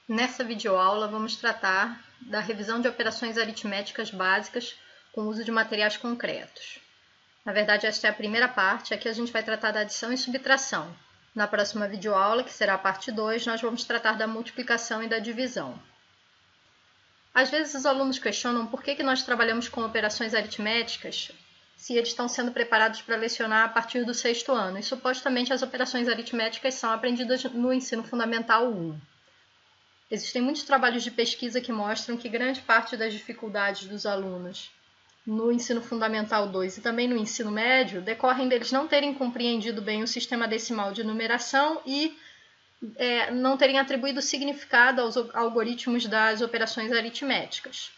Nessa videoaula, vamos tratar da revisão de operações aritméticas básicas com o uso de materiais concretos. Na verdade, esta é a primeira parte, aqui a gente vai tratar da adição e subtração. Na próxima videoaula, que será a parte 2, nós vamos tratar da multiplicação e da divisão. Às vezes os alunos questionam por que nós trabalhamos com operações aritméticas se eles estão sendo preparados para lecionar a partir do 6º ano. E supostamente as operações aritméticas são aprendidas no ensino fundamental 1. Existem muitos trabalhos de pesquisa que mostram que grande parte das dificuldades dos alunos no ensino fundamental 2 e também no ensino médio decorrem deles não terem compreendido bem o sistema decimal de numeração e não terem atribuído significado aos algoritmos das operações aritméticas.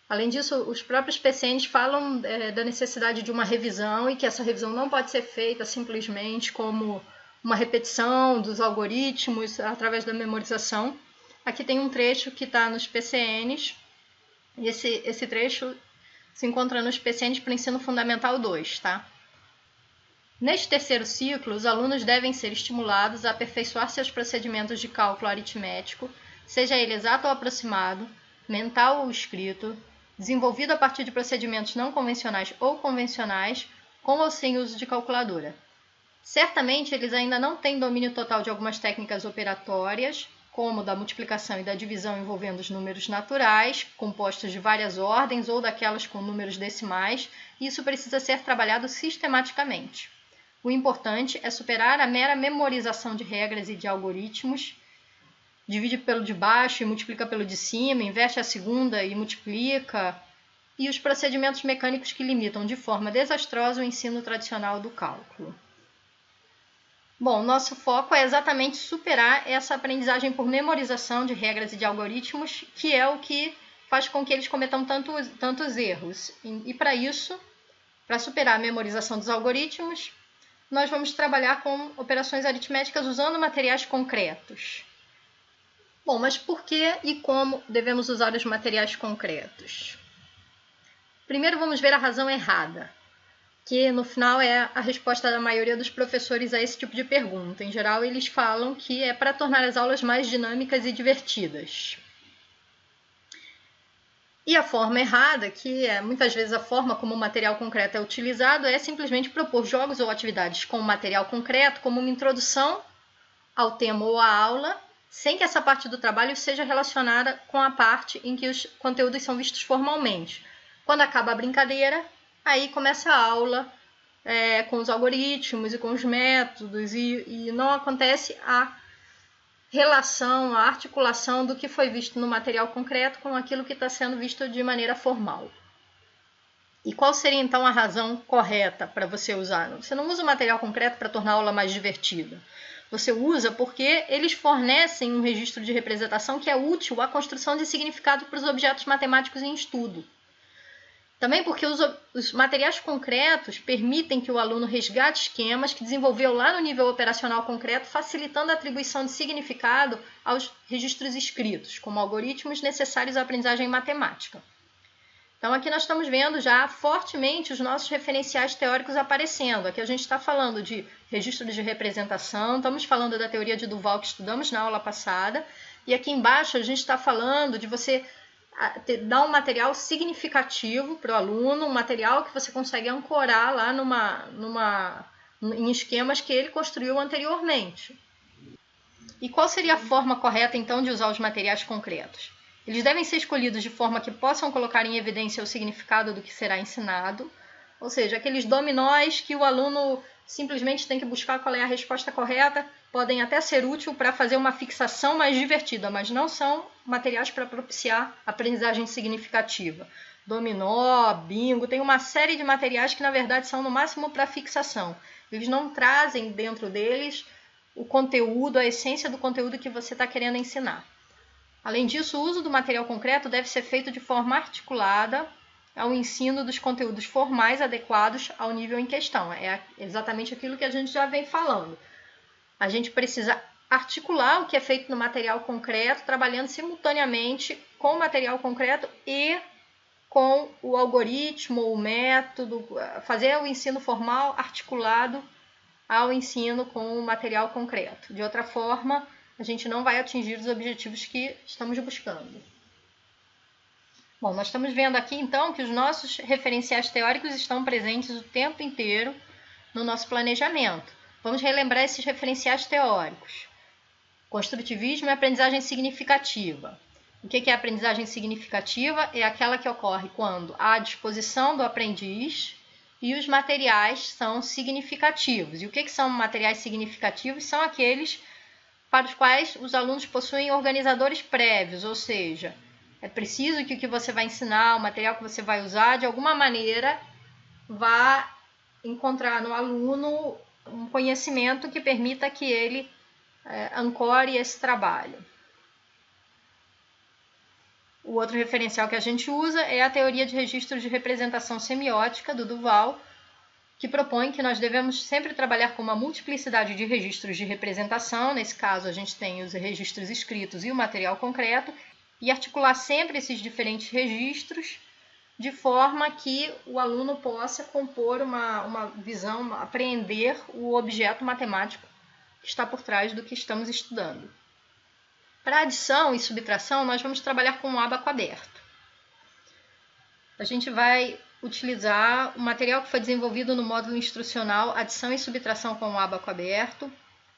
Além disso, os próprios PCNs falam da necessidade de uma revisão e que essa revisão não pode ser feita simplesmente como uma repetição dos algoritmos através da memorização. Aqui tem um trecho que está nos PCNs, e esse trecho se encontra nos PCNs para o ensino fundamental 2, tá? Neste terceiro ciclo, os alunos devem ser estimulados a aperfeiçoar seus procedimentos de cálculo aritmético, seja ele exato ou aproximado, mental ou escrito, desenvolvido a partir de procedimentos não convencionais ou convencionais, com ou sem uso de calculadora. Certamente, eles ainda não têm domínio total de algumas técnicas operatórias, como da multiplicação e da divisão envolvendo os números naturais, compostos de várias ordens ou daquelas com números decimais, e isso precisa ser trabalhado sistematicamente. O importante é superar a mera memorização de regras e de algoritmos, divide pelo de baixo e multiplica pelo de cima, inverte a segunda e multiplica, e os procedimentos mecânicos que limitam de forma desastrosa o ensino tradicional do cálculo. Bom, nosso foco é exatamente superar essa aprendizagem por memorização de regras e de algoritmos, que é o que faz com que eles cometam tantos erros. E para isso, para superar a memorização dos algoritmos, nós vamos trabalhar com operações aritméticas usando materiais concretos. Bom, mas por que e como devemos usar os materiais concretos? Primeiro vamos ver a razão errada, que no final é a resposta da maioria dos professores a esse tipo de pergunta. Em geral, eles falam que é para tornar as aulas mais dinâmicas e divertidas. E a forma errada, que é muitas vezes a forma como o material concreto é utilizado, é simplesmente propor jogos ou atividades com o material concreto como uma introdução ao tema ou à aula, sem que essa parte do trabalho seja relacionada com a parte em que os conteúdos são vistos formalmente. Quando acaba a brincadeira, aí começa a aula com os algoritmos e com os métodos e não acontece a relação, a articulação do que foi visto no material concreto com aquilo que está sendo visto de maneira formal. E qual seria então a razão correta para você usar? Você não usa o material concreto para tornar a aula mais divertida. Você usa porque eles fornecem um registro de representação que é útil à construção de significado para os objetos matemáticos em estudo. Também porque os materiais concretos permitem que o aluno resgate esquemas que desenvolveu lá no nível operacional concreto, facilitando a atribuição de significado aos registros escritos, como algoritmos necessários à aprendizagem matemática. Então, aqui nós estamos vendo já fortemente os nossos referenciais teóricos aparecendo. Aqui a gente está falando de registros de representação, estamos falando da teoria de Duval que estudamos na aula passada, e aqui embaixo a gente está falando de você dar um material significativo para o aluno, um material que você consegue ancorar lá em esquemas que ele construiu anteriormente. E qual seria a forma correta, então, de usar os materiais concretos? Eles devem ser escolhidos de forma que possam colocar em evidência o significado do que será ensinado, ou seja, aqueles dominós que o aluno simplesmente tem que buscar qual é a resposta correta, podem até ser úteis para fazer uma fixação mais divertida, mas não são materiais para propiciar aprendizagem significativa. Dominó, bingo, tem uma série de materiais que na verdade são no máximo para fixação. Eles não trazem dentro deles o conteúdo, a essência do conteúdo que você está querendo ensinar. Além disso, o uso do material concreto deve ser feito de forma articulada ao ensino dos conteúdos formais adequados ao nível em questão. É exatamente aquilo que a gente já vem falando. A gente precisa articular o que é feito no material concreto, trabalhando simultaneamente com o material concreto e com o algoritmo, o método, fazer o ensino formal articulado ao ensino com o material concreto. De outra forma, a gente não vai atingir os objetivos que estamos buscando. Bom, nós estamos vendo aqui então que os nossos referenciais teóricos estão presentes o tempo inteiro no nosso planejamento. Vamos relembrar esses referenciais teóricos. Construtivismo é aprendizagem significativa. O que é aprendizagem significativa? É aquela que ocorre quando há a disposição do aprendiz e os materiais são significativos. E o que são materiais significativos? São aqueles para os quais os alunos possuem organizadores prévios, ou seja, é preciso que o que você vai ensinar, o material que você vai usar, de alguma maneira vá encontrar no aluno um conhecimento que permita que ele ancore esse trabalho. O outro referencial que a gente usa é a teoria de registros de representação semiótica do Duval, que propõe que nós devemos sempre trabalhar com uma multiplicidade de registros de representação. Nesse caso, a gente tem os registros escritos e o material concreto, e articular sempre esses diferentes registros de forma que o aluno possa compor uma visão, apreender o objeto matemático que está por trás do que estamos estudando. Para adição e subtração, nós vamos trabalhar com o ábaco aberto. A gente vai utilizar o material que foi desenvolvido no módulo instrucional Adição e Subtração com o ábaco aberto,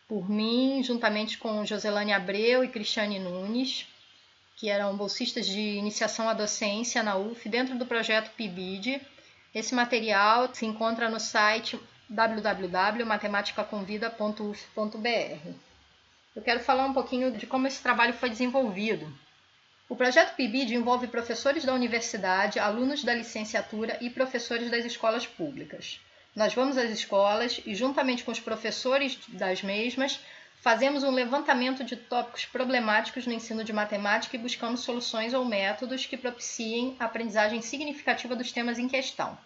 por mim, juntamente com Joselane Abreu e Cristiane Nunes, que eram bolsistas de iniciação à docência na UF, dentro do projeto PIBID. Esse material se encontra no site www.matematicaconvida.uf.br. Eu quero falar um pouquinho de como esse trabalho foi desenvolvido. O projeto PIBID envolve professores da universidade, alunos da licenciatura e professores das escolas públicas. Nós vamos às escolas e, juntamente com os professores das mesmas, fazemos um levantamento de tópicos problemáticos no ensino de matemática e buscamos soluções ou métodos que propiciem a aprendizagem significativa dos temas em questão.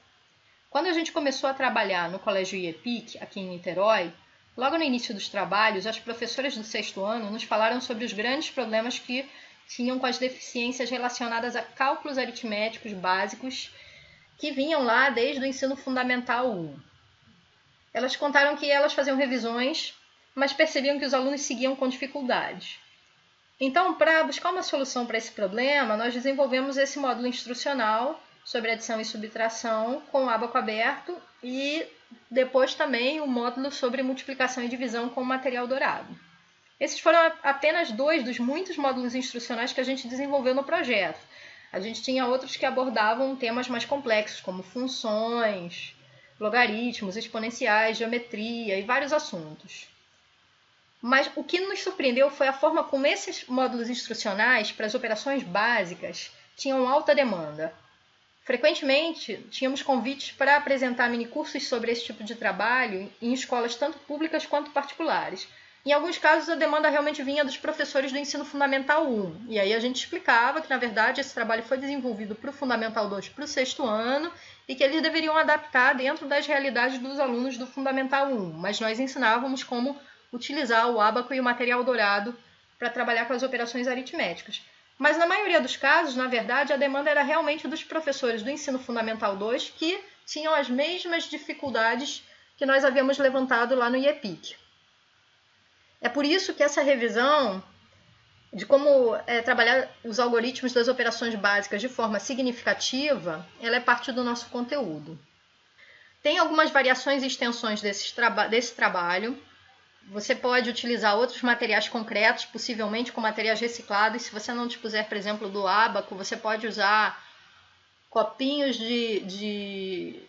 Quando a gente começou a trabalhar no Colégio IEPIC, aqui em Niterói, logo no início dos trabalhos, as professoras do 6º ano nos falaram sobre os grandes problemas que tinham com as deficiências relacionadas a cálculos aritméticos básicos que vinham lá desde o ensino fundamental 1. Elas contaram que elas faziam revisões, mas percebiam que os alunos seguiam com dificuldades. Então, para buscar uma solução para esse problema, nós desenvolvemos esse módulo instrucional sobre adição e subtração com o ábaco aberto e depois também o módulo sobre multiplicação e divisão com o material dourado. Esses foram apenas 2 dos muitos módulos instrucionais que a gente desenvolveu no projeto. A gente tinha outros que abordavam temas mais complexos, como funções, logaritmos, exponenciais, geometria e vários assuntos. Mas o que nos surpreendeu foi a forma como esses módulos instrucionais para as operações básicas tinham alta demanda. Frequentemente, tínhamos convites para apresentar minicursos sobre esse tipo de trabalho em escolas tanto públicas quanto particulares. Em alguns casos, a demanda realmente vinha dos professores do ensino fundamental 1. E aí a gente explicava que, na verdade, esse trabalho foi desenvolvido para o fundamental 2 para o 6º ano e que eles deveriam adaptar dentro das realidades dos alunos do fundamental 1. Mas nós ensinávamos como utilizar o ábaco e o material dourado para trabalhar com as operações aritméticas. Mas na maioria dos casos, na verdade, a demanda era realmente dos professores do ensino fundamental 2 que tinham as mesmas dificuldades que nós havíamos levantado lá no IEPIC. É por isso que essa revisão de como trabalhar os algoritmos das operações básicas de forma significativa, ela é parte do nosso conteúdo. Tem algumas variações e extensões desse trabalho. Você pode utilizar outros materiais concretos, possivelmente com materiais reciclados. Se você não dispuser, por exemplo, do ábaco, você pode usar copinhos de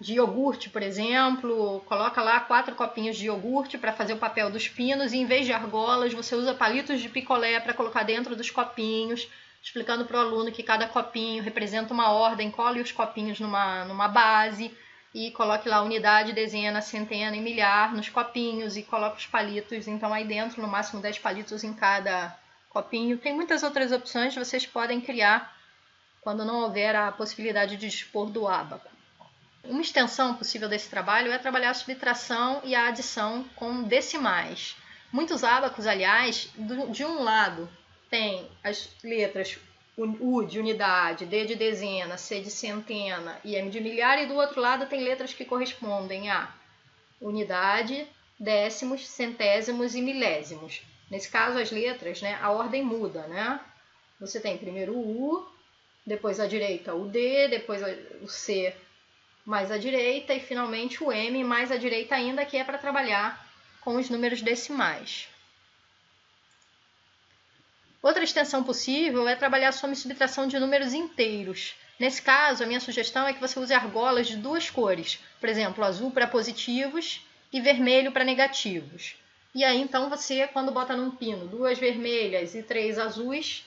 iogurte, por exemplo. Coloca lá 4 copinhos de iogurte para fazer o papel dos pinos e, em vez de argolas, você usa palitos de picolé para colocar dentro dos copinhos, explicando para o aluno que cada copinho representa uma ordem. Cole os copinhos numa base e coloque lá unidade, dezena, centena e milhar nos copinhos e coloque os palitos. Então, aí dentro, no máximo 10 palitos em cada copinho. Tem muitas outras opções que vocês podem criar quando não houver a possibilidade de dispor do ábaco. Uma extensão possível desse trabalho é trabalhar a subtração e a adição com decimais. Muitos ábacos, aliás, de um lado tem as letras U de unidade, D de dezena, C de centena e M de milhar, e do outro lado tem letras que correspondem a unidade, décimos, centésimos e milésimos. Nesse caso, as letras, né, a ordem muda, né? Você tem primeiro o U, depois à direita o D, depois o C mais à direita e finalmente o M mais à direita ainda, que é para trabalhar com os números decimais. Outra extensão possível é trabalhar a soma e subtração de números inteiros. Nesse caso, a minha sugestão é que você use argolas de duas cores, por exemplo, azul para positivos e vermelho para negativos. E aí, então, você, quando bota num pino 2 vermelhas e 3 azuis,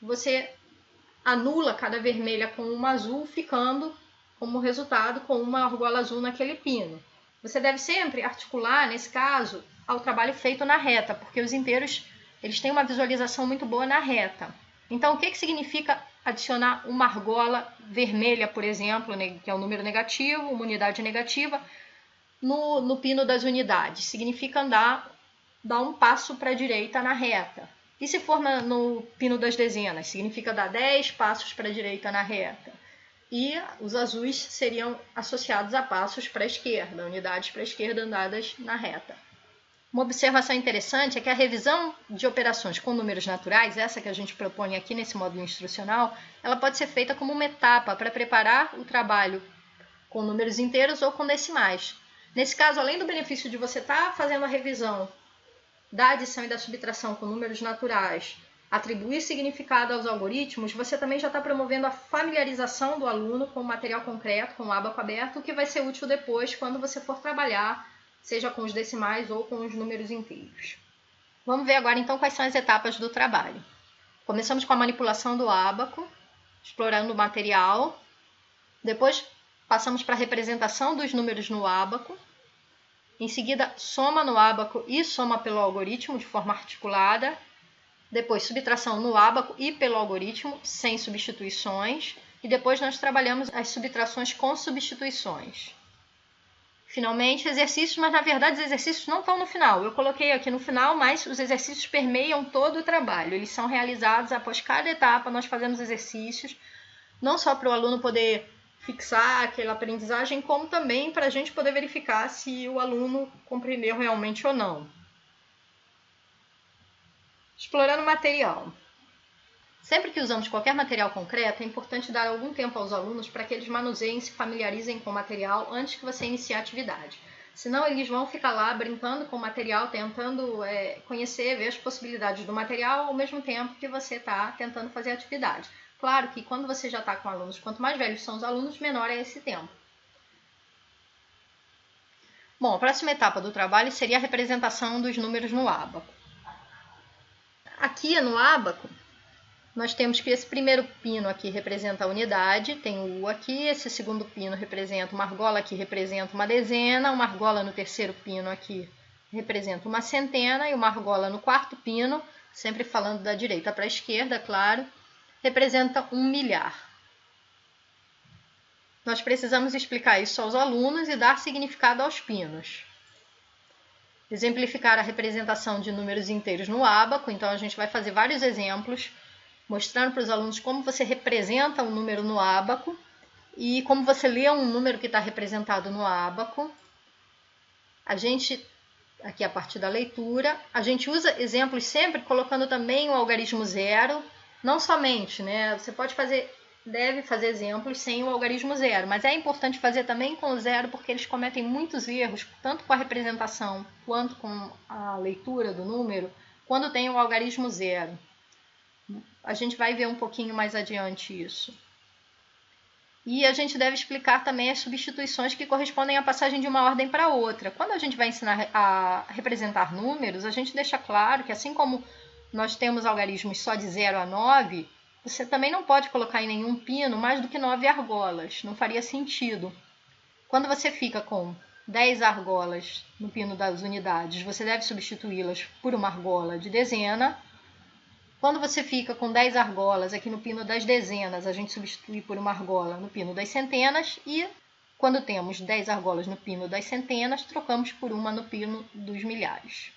você anula cada vermelha com uma azul, ficando como resultado com uma argola azul naquele pino. Você deve sempre articular, nesse caso, ao trabalho feito na reta, porque os inteiros eles têm uma visualização muito boa na reta. Então, o que significa adicionar uma argola vermelha, por exemplo, que é um número negativo, uma unidade negativa, no pino das unidades? Significa dar um passo para a direita na reta. E se for no pino das dezenas? Significa dar 10 passos para a direita na reta. E os azuis seriam associados a passos para a esquerda, unidades para a esquerda andadas na reta. Uma observação interessante é que a revisão de operações com números naturais, essa que a gente propõe aqui nesse módulo instrucional, ela pode ser feita como uma etapa para preparar o trabalho com números inteiros ou com decimais. Nesse caso, além do benefício de você estar fazendo a revisão da adição e da subtração com números naturais, atribuir significado aos algoritmos, você também já está promovendo a familiarização do aluno com o material concreto, com o ábaco aberto, o que vai ser útil depois quando você for trabalhar, seja com os decimais ou com os números inteiros. Vamos ver agora então quais são as etapas do trabalho. Começamos com a manipulação do ábaco, explorando o material. Depois passamos para a representação dos números no ábaco. Em seguida, soma no ábaco e soma pelo algoritmo de forma articulada. Depois, subtração no ábaco e pelo algoritmo, sem substituições. E depois nós trabalhamos as subtrações com substituições. Finalmente, exercícios, mas na verdade os exercícios não estão no final. Eu coloquei aqui no final, mas os exercícios permeiam todo o trabalho. Eles são realizados após cada etapa, nós fazemos exercícios, não só para o aluno poder fixar aquela aprendizagem, como também para a gente poder verificar se o aluno compreendeu realmente ou não. Explorando o material. Sempre que usamos qualquer material concreto, é importante dar algum tempo aos alunos para que eles manuseiem e se familiarizem com o material antes que você inicie a atividade. Senão eles vão ficar lá brincando com o material, tentando conhecer, ver as possibilidades do material ao mesmo tempo que você está tentando fazer a atividade. Claro que quando você já está com alunos, quanto mais velhos são os alunos, menor é esse tempo. Bom, a próxima etapa do trabalho seria a representação dos números no ábaco. Aqui no ábaco, nós temos que esse primeiro pino aqui representa a unidade, tem o U aqui, esse segundo pino representa uma argola que representa uma dezena, uma argola no terceiro pino aqui representa uma centena e uma argola no quarto pino, sempre falando da direita para a esquerda, claro, representa um milhar. Nós precisamos explicar isso aos alunos e dar significado aos pinos. Exemplificar a representação de números inteiros no ábaco, então a gente vai fazer vários exemplos, mostrando para os alunos como você representa um número no ábaco e como você lê um número que está representado no ábaco. A gente, aqui a partir da leitura, a gente usa exemplos sempre colocando também o algarismo zero, não somente, né? Você deve fazer exemplos sem o algarismo zero, mas é importante fazer também com o zero porque eles cometem muitos erros, tanto com a representação quanto com a leitura do número, quando tem o algarismo zero. A gente vai ver um pouquinho mais adiante isso. E a gente deve explicar também as substituições que correspondem à passagem de uma ordem para outra. Quando a gente vai ensinar a representar números, a gente deixa claro que assim como nós temos algarismos só de 0 a 9, você também não pode colocar em nenhum pino mais do que 9 argolas. Não faria sentido. Quando você fica com 10 argolas no pino das unidades, você deve substituí-las por uma argola de dezena. Quando você fica com 10 argolas aqui no pino das dezenas, a gente substitui por uma argola no pino das centenas. E quando temos 10 argolas no pino das centenas, trocamos por uma no pino dos milhares.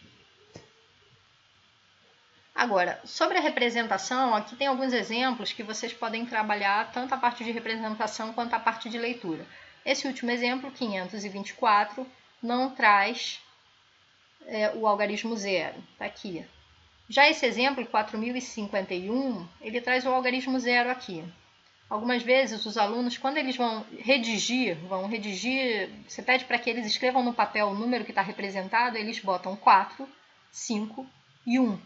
Agora, sobre a representação, aqui tem alguns exemplos que vocês podem trabalhar tanto a parte de representação quanto a parte de leitura. Esse último exemplo, 524, não traz o algarismo zero. Está aqui. Já esse exemplo, 4051, ele traz o algarismo zero aqui. Algumas vezes os alunos, quando eles vão redigir, você pede para que eles escrevam no papel o número que está representado, eles botam 4, 5 e 1.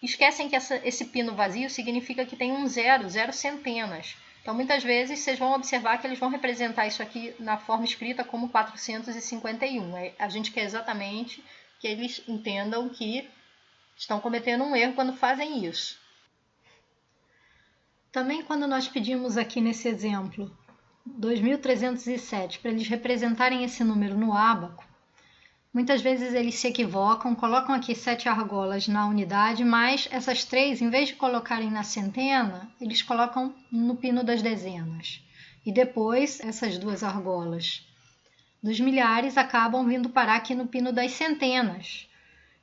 Esquecem que esse pino vazio significa que tem um zero, zero centenas. Então, muitas vezes, vocês vão observar que eles vão representar isso aqui na forma escrita como 451. A gente quer exatamente que eles entendam que estão cometendo um erro quando fazem isso. Também quando nós pedimos aqui nesse exemplo 2307 para eles representarem esse número no ábaco, muitas vezes eles se equivocam, colocam aqui 7 argolas na unidade, mas essas 3, em vez de colocarem na centena, eles colocam no pino das dezenas. E depois essas 2 argolas dos milhares acabam vindo parar aqui no pino das centenas.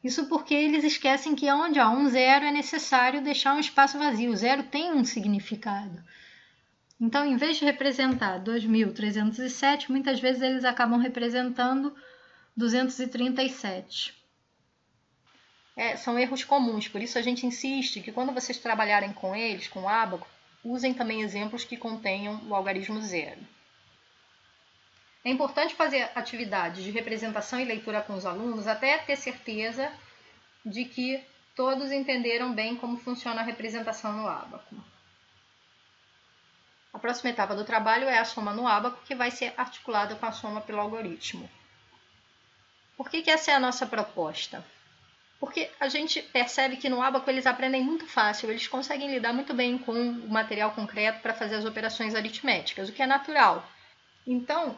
Isso porque eles esquecem que onde há um zero é necessário deixar um espaço vazio. O zero tem um significado. Então, em vez de representar 2307, muitas vezes eles acabam representando 237. São erros comuns, por isso a gente insiste que quando vocês trabalharem com eles, com o ábaco, usem também exemplos que contenham o algarismo zero. É importante fazer atividades de representação e leitura com os alunos até ter certeza de que todos entenderam bem como funciona a representação no ábaco. A próxima etapa do trabalho é a soma no ábaco, que vai ser articulada com a soma pelo algoritmo. Por que essa é a nossa proposta? Porque a gente percebe que no ábaco eles aprendem muito fácil, eles conseguem lidar muito bem com o material concreto para fazer as operações aritméticas, o que é natural. Então,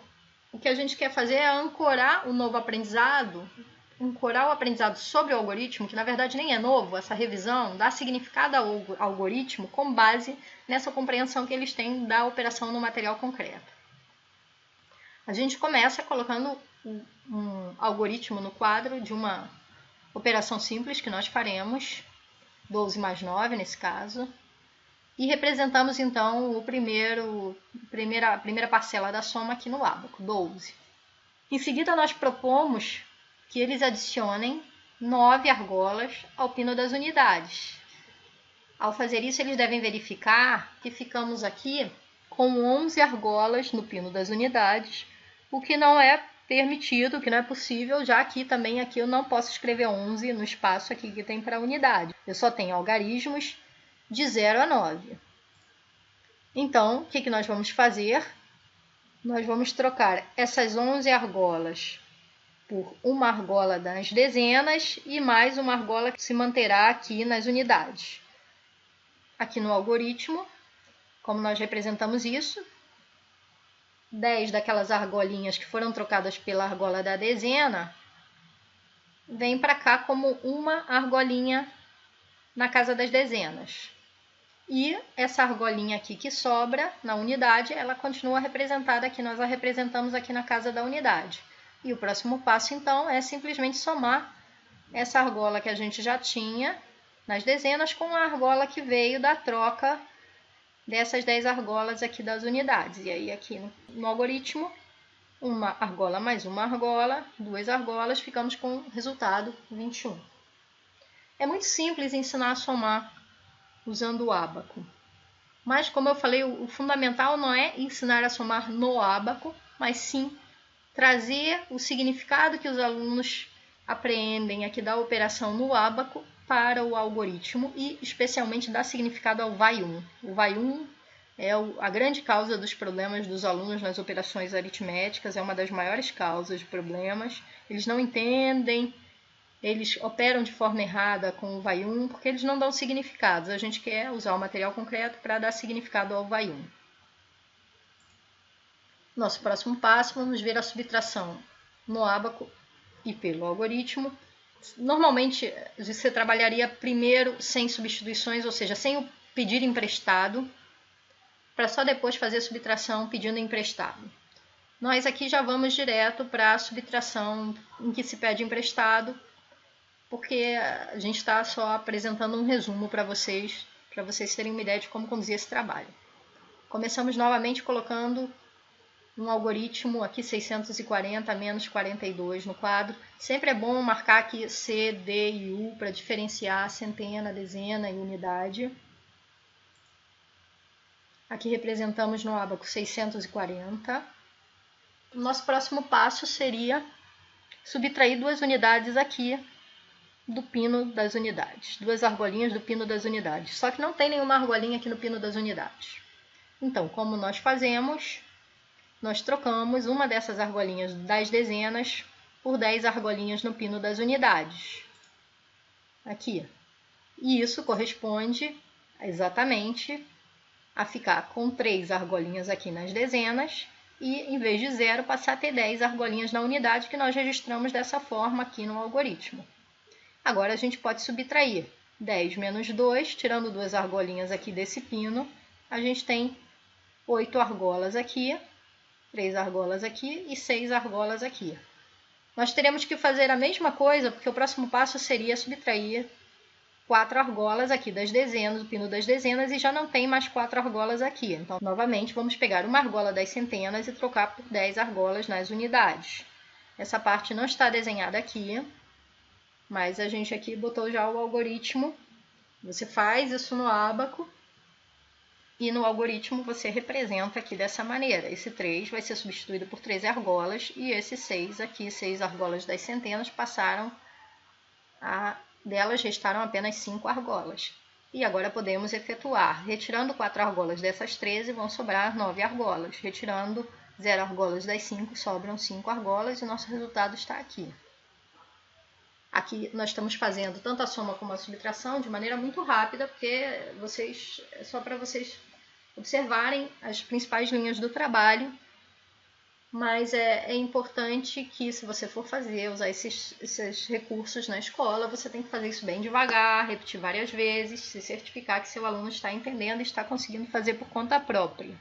o que a gente quer fazer é ancorar o novo aprendizado, ancorar o aprendizado sobre o algoritmo, que na verdade nem é novo, essa revisão dá significado ao algoritmo com base nessa compreensão que eles têm da operação no material concreto. A gente começa colocando um algoritmo no quadro de uma operação simples que nós faremos, 12 mais 9 nesse caso, e representamos então a primeira parcela da soma aqui no ábaco, 12. Em seguida, nós propomos que eles adicionem 9 argolas ao pino das unidades. Ao fazer isso, eles devem verificar que ficamos aqui com 11 argolas no pino das unidades, o que não é permitido, o que não é possível, já que também aqui eu não posso escrever 11 no espaço aqui que tem para a unidade. Eu só tenho algarismos de 0 a 9. Então, o que nós vamos fazer? Nós vamos trocar essas 11 argolas por uma argola das dezenas e mais uma argola que se manterá aqui nas unidades. Aqui no algoritmo, como nós representamos isso, 10 daquelas argolinhas que foram trocadas pela argola da dezena, vem para cá como uma argolinha na casa das dezenas. E essa argolinha aqui que sobra na unidade, ela continua representada aqui, nós a representamos aqui na casa da unidade. E o próximo passo, então, é simplesmente somar essa argola que a gente já tinha nas dezenas com a argola que veio da troca dessas 10 argolas aqui das unidades. E aí aqui no algoritmo, uma argola mais uma argola, 2 argolas, ficamos com o resultado 21. É muito simples ensinar a somar usando o ábaco. Mas, como eu falei, o fundamental não é ensinar a somar no ábaco, mas sim trazer o significado que os alunos apreendem aqui da operação no ábaco para o algoritmo e, especialmente, dar significado ao vai 1. O vai 1 é a grande causa dos problemas dos alunos nas operações aritméticas, é uma das maiores causas de problemas. Eles não entendem, eles operam de forma errada com o vai 1 porque eles não dão significados. A gente quer usar o material concreto para dar significado ao vai 1. Nosso próximo passo, vamos ver a subtração no ábaco e pelo algoritmo. Normalmente, você trabalharia primeiro sem substituições, ou seja, sem o pedir emprestado, para só depois fazer a subtração pedindo emprestado. Nós aqui já vamos direto para a subtração em que se pede emprestado, porque a gente está só apresentando um resumo para vocês terem uma ideia de como conduzir esse trabalho. Começamos novamente colocando um algoritmo aqui 640 menos 42 no quadro. Sempre é bom marcar aqui C, D e U para diferenciar centena, dezena e unidade. Aqui representamos no ábaco 640. O nosso próximo passo seria subtrair 2 unidades aqui do pino das unidades. 2 argolinhas do pino das unidades. Só que não tem nenhuma argolinha aqui no pino das unidades. Então, como nós fazemos? Nós trocamos uma dessas argolinhas das dezenas por 10 argolinhas no pino das unidades. Aqui. E isso corresponde exatamente a ficar com 3 argolinhas aqui nas dezenas e, em vez de 0, passar a ter 10 argolinhas na unidade, que nós registramos dessa forma aqui no algoritmo. Agora a gente pode subtrair 10 menos 2, tirando 2 argolinhas aqui desse pino, a gente tem 8 argolas aqui, 3 argolas aqui e 6 argolas aqui. Nós teremos que fazer a mesma coisa, porque o próximo passo seria subtrair 4 argolas aqui das dezenas, do pino das dezenas, e já não tem mais 4 argolas aqui. Então, novamente, vamos pegar uma argola das centenas e trocar por 10 argolas nas unidades. Essa parte não está desenhada aqui, mas a gente aqui botou já o algoritmo. Você faz isso no ábaco e no algoritmo você representa aqui dessa maneira. Esse 3 vai ser substituído por 13 argolas e esse 6 aqui, 6 argolas das centenas, passaram a... Delas restaram apenas 5 argolas. E agora podemos efetuar. Retirando 4 argolas dessas 13, vão sobrar 9 argolas. Retirando 0 argolas das 5, sobram 5 argolas e o nosso resultado está aqui. Aqui nós estamos fazendo tanto a soma como a subtração de maneira muito rápida, porque é só para vocês observarem as principais linhas do trabalho. Mas é importante que, se você for usar esses recursos na escola, você tem que fazer isso bem devagar, repetir várias vezes, se certificar que seu aluno está entendendo e está conseguindo fazer por conta própria.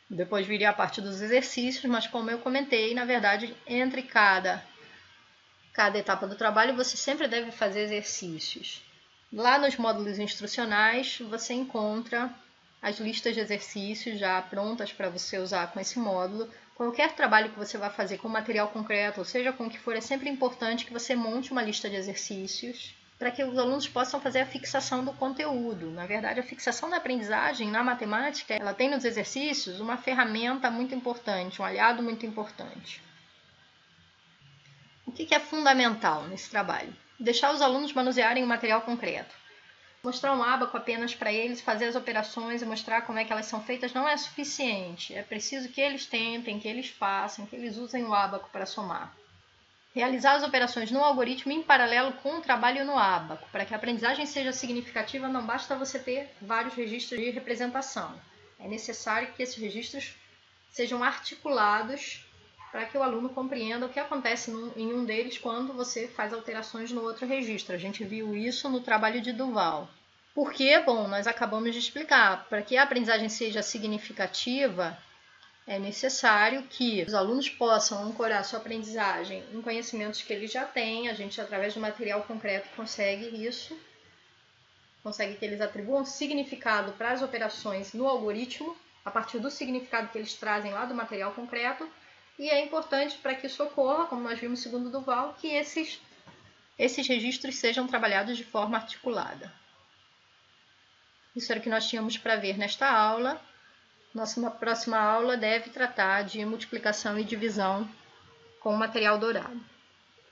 Depois viria a parte dos exercícios, mas como eu comentei, na verdade, entre cada etapa do trabalho, você sempre deve fazer exercícios. Lá nos módulos instrucionais, você encontra as listas de exercícios já prontas para você usar com esse módulo. Qualquer trabalho que você vai fazer com material concreto, ou seja, com o que for, é sempre importante que você monte uma lista de exercícios para que os alunos possam fazer a fixação do conteúdo. Na verdade, a fixação da aprendizagem na matemática, ela tem nos exercícios uma ferramenta muito importante, um aliado muito importante. O que é fundamental nesse trabalho? Deixar os alunos manusearem o material concreto. Mostrar um ábaco apenas para eles, fazer as operações e mostrar como é que elas são feitas não é suficiente. É preciso que eles tentem, que eles façam, que eles usem o ábaco para somar. Realizar as operações no algoritmo em paralelo com o trabalho no ábaco. Para que a aprendizagem seja significativa, não basta você ter vários registros de representação. É necessário que esses registros sejam articulados para que o aluno compreenda o que acontece em um deles quando você faz alterações no outro registro. A gente viu isso no trabalho de Duval. Por quê? Bom, nós acabamos de explicar. Para que a aprendizagem seja significativa, é necessário que os alunos possam ancorar sua aprendizagem em conhecimentos que eles já têm. A gente, através do material concreto, consegue isso. Consegue que eles atribuam significado para as operações no algoritmo, a partir do significado que eles trazem lá do material concreto. E é importante, para que isso ocorra, como nós vimos segundo Duval, que esses registros sejam trabalhados de forma articulada. Isso era o que nós tínhamos para ver nesta aula. Nossa próxima aula deve tratar de multiplicação e divisão com material dourado.